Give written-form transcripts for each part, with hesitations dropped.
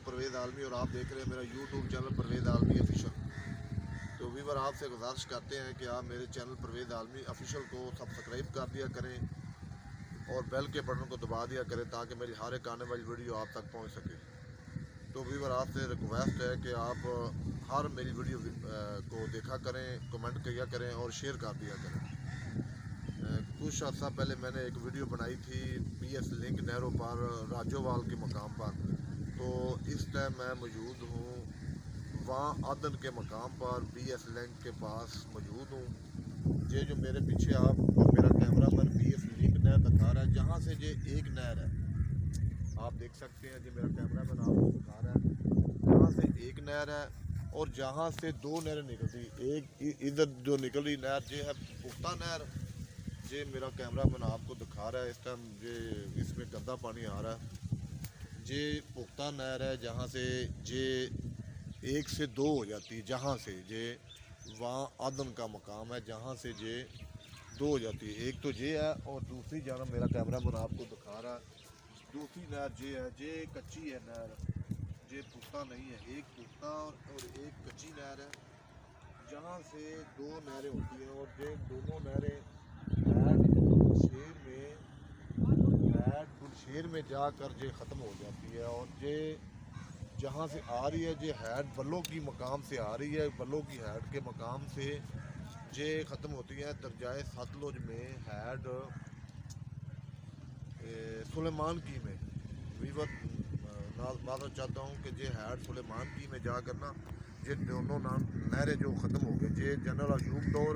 پرویز عالمی اور آپ دیکھ رہے ہیں میرا یوٹیوب چینل پرویز عالمی آفیشیل۔ تو ویور آپ سے گزارش کرتے ہیں کہ آپ میرے چینل پرویز عالمی آفیشیل کو سبسکرائب کر دیا کریں اور بیل کے بٹن کو دبا دیا کریں تاکہ میری ہر ایک آنے والی ویڈیو آپ تک پہنچ سکے۔ تو ویور آپ سے ریکویسٹ ہے کہ آپ ہر میری ویڈیو کو دیکھا کریں، کمنٹ کیا کریں اور شیئر کر دیا کریں۔ کچھ عرصہ پہلے میں نے ایک ویڈیو بنائی تھی بی ایس لنک نہروں پر راجووال کے مقام پر، تو اس ٹائم میں موجود ہوں وہاں عدن کے مقام پر بی ایس لنک کے پاس موجود ہوں۔ یہ جو میرے پیچھے آپ میرا camera main be S link نہر دکھا رہا ہے، جہاں سے یہ ایک نہر ہے، آپ دیکھ سکتے ہیں، جو میرا کیمرہ مین آپ کو دکھا رہا ہے، جہاں سے ایک نہر ہے اور جہاں سے دو نہریں نکلتی، ایک ادھر جو نکل رہی نہر یہ ہے پختہ نہر، یہ میرا کیمرہ مین آپ کو دکھا رہا ہے۔ اس ٹائم یہ اس میں گندا پانی آ رہا ہے، یہ پختہ نہر ہے جہاں سے یہ ایک سے دو ہو جاتی ہے، جہاں سے یہ وہاں عدن کا مقام ہے جہاں سے یہ دو ہو جاتی ہے۔ ایک تو یہ ہے اور دوسری جانب میرا کیمرہ مین آپ کو دکھا رہا ہے دوسری نہر یہ ہے، یہ کچی ہے نہر، یہ پختہ نہیں ہے، ایک پختہ اور ایک کچی نہر ہے جہاں سے دو نہریں ہوتی ہیں، اور یہ دونوں نہریں گلشیر میں جا کر یہ ختم ہو جاتی ہے، اور یہ جہاں سے آ رہی ہے یہ ہیڈ بلوں کی مقام سے آ رہی ہے، بلوں کی ہیڈ کے مقام سے یہ ختم ہوتی ہے دریائے ستلج میں ہیڈ سلیمان کی میں۔ ویور معذرت چاہتا ہوں کہ یہ ہیڈ سلیمان کی میں جا کر نا یہ دونوں نہریں جو ختم ہو گئے، یہ جنرل ایوب دور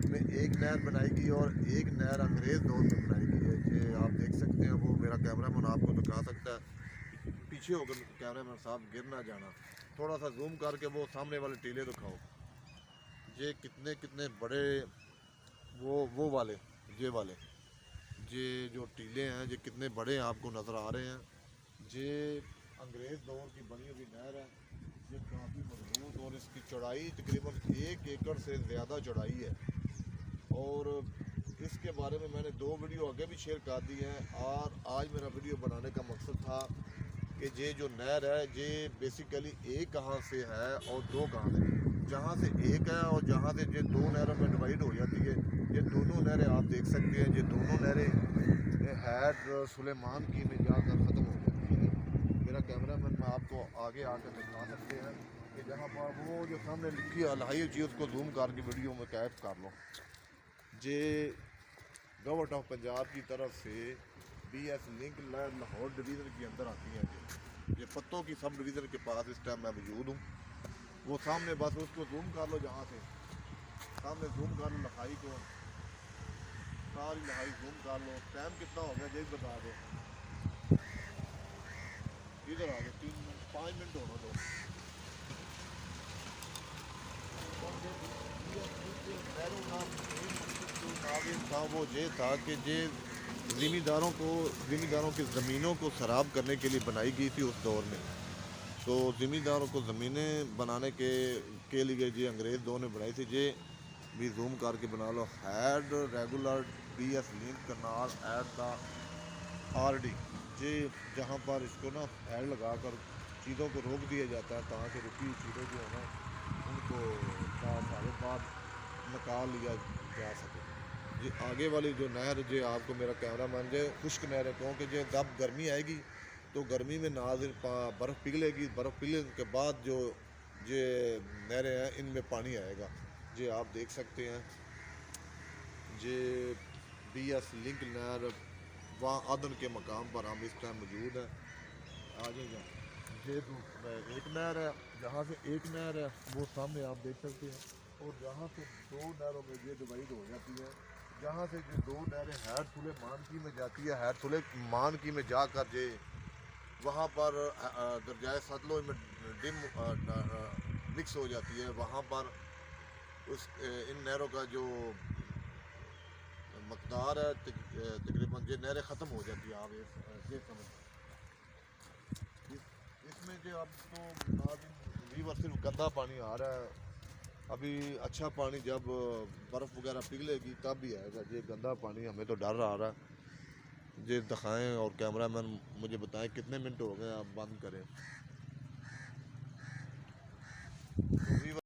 میں ایک نہر بنائی گئی اور ایک نہر انگریز دور میں بنائی گئی ہے۔ یہ آپ دیکھ سکتے ہیں، وہ میرا کیمرہ مین آپ کو دکھا سکتا ہے، پیچھے ہو کر کیمرہ مین صاحب گر نہ جانا، تھوڑا سا زوم کر کے وہ سامنے والے ٹیلے دکھاؤ، یہ کتنے بڑے وہ والے یہ جو ٹیلے ہیں یہ کتنے بڑے آپ کو نظر آ رہے ہیں۔ یہ انگریز دور کی بنی ہوئی نہر ہے، یہ کافی مضبوط اور اس کی چوڑائی تقریباً 1 ایکڑ سے زیادہ چوڑائی ہے، اور اس کے بارے میں نے 2 ویڈیو آگے بھی شیئر کر دی ہیں، اور آج میرا ویڈیو بنانے کا مقصد تھا کہ یہ جو نہر ہے یہ بیسیکلی ایک کہاں سے ہے اور دو کہاں سے، جہاں سے ایک ہے اور جہاں سے یہ دو نہروں میں ڈیوائڈ ہو جاتی ہے، یہ دونوں نہریں آپ دیکھ سکتے ہیں، یہ دونوں نہریں ہیڈ سلیمان کی میں جا کر ختم ہو جاتی ہے۔ میرا کیمرہ مین میں آپ کو آگے آ کر دکھا سکتے ہیں کہ جہاں پر وہ جو سامنے لکھی ہے الہائی چیز اس کو زوم کر کے ویڈیو میں قید کر لو، یہ گورنمنٹ آف پنجاب کی طرف سے be S link Lahore division کے اندر آتی ہیں، یہ پتوں کی سب ڈویژن کے پاس اس ٹائم میں موجود ہوں۔ وہ سامنے بس اس کو زوم کر لو، جہاں سے سامنے زوم کر لو لکھائی کو، ساری لکھائی زوم کر لو، ٹائم کتنا ہو گیا یہ بتا دو، ادھر آ گئے 5 منٹ ہونا دو۔ وہ یہ تھا کہ یہ زمینداروں کی زمینوں کو سراب کرنے کے لیے بنائی گئی تھی اس دور میں، تو زمینداروں کو زمینیں بنانے کے لیے یہ انگریز دور نے بنائی تھی۔ یہ بھی زوم کر کے بنا لو، head regulator B S link canal at the R D, یہ جہاں پر اس کو نا ہیڈ لگا کر چیزوں کو روک دیا جاتا ہے تاکہ رکی چیزیں جو ہے نا ان کو سارے بعد نکال لیا جا سکے۔ یہ آگے والی جو نہر جو آپ کو میرا کیمرہ مین جو خشک نہر ہے، کیونکہ جو جب گرمی آئے گی تو گرمی میں ناظر برف پگھلے گی، برف پگھلنے کے بعد جو یہ نہریں ہیں ان میں پانی آئے گا۔ یہ آپ دیکھ سکتے ہیں، یہ بی ایس لنک نہر وہاں عدن کے مقام پر ہم اس ٹائم موجود ہیں۔ آگے یہ ایک نہر ہے، جہاں سے ایک نہر ہے وہ سامنے آپ دیکھ سکتے ہیں، اور جہاں سے دو نہروں میں یہ ڈیوائڈ ہو جاتی ہے، جہاں سے یہ دو نہریں ہیڈ سلیمان کی میں جاتی ہے، ہیڈ سلیمان کی میں جا کر یہ وہاں پر دریائے ستلج میں مکس ہو جاتی ہے، وہاں پر ان نہروں کا جو مقدار ہے تقریباً یہ نہریں ختم ہو جاتی ہے۔ آپ یہ سمجھ اس میں جو اب تو ویور صرف گندا پانی آ رہا ہے، ابھی اچھا پانی جب برف وغیرہ پگھلے گی تب بھی آئے گا، یہ گندا پانی ہمیں تو ڈر آ رہا ہے۔ یہ دکھائیں اور کیمرہ مین مجھے بتائیں کتنے منٹ ہو گئے، آپ بند کریں۔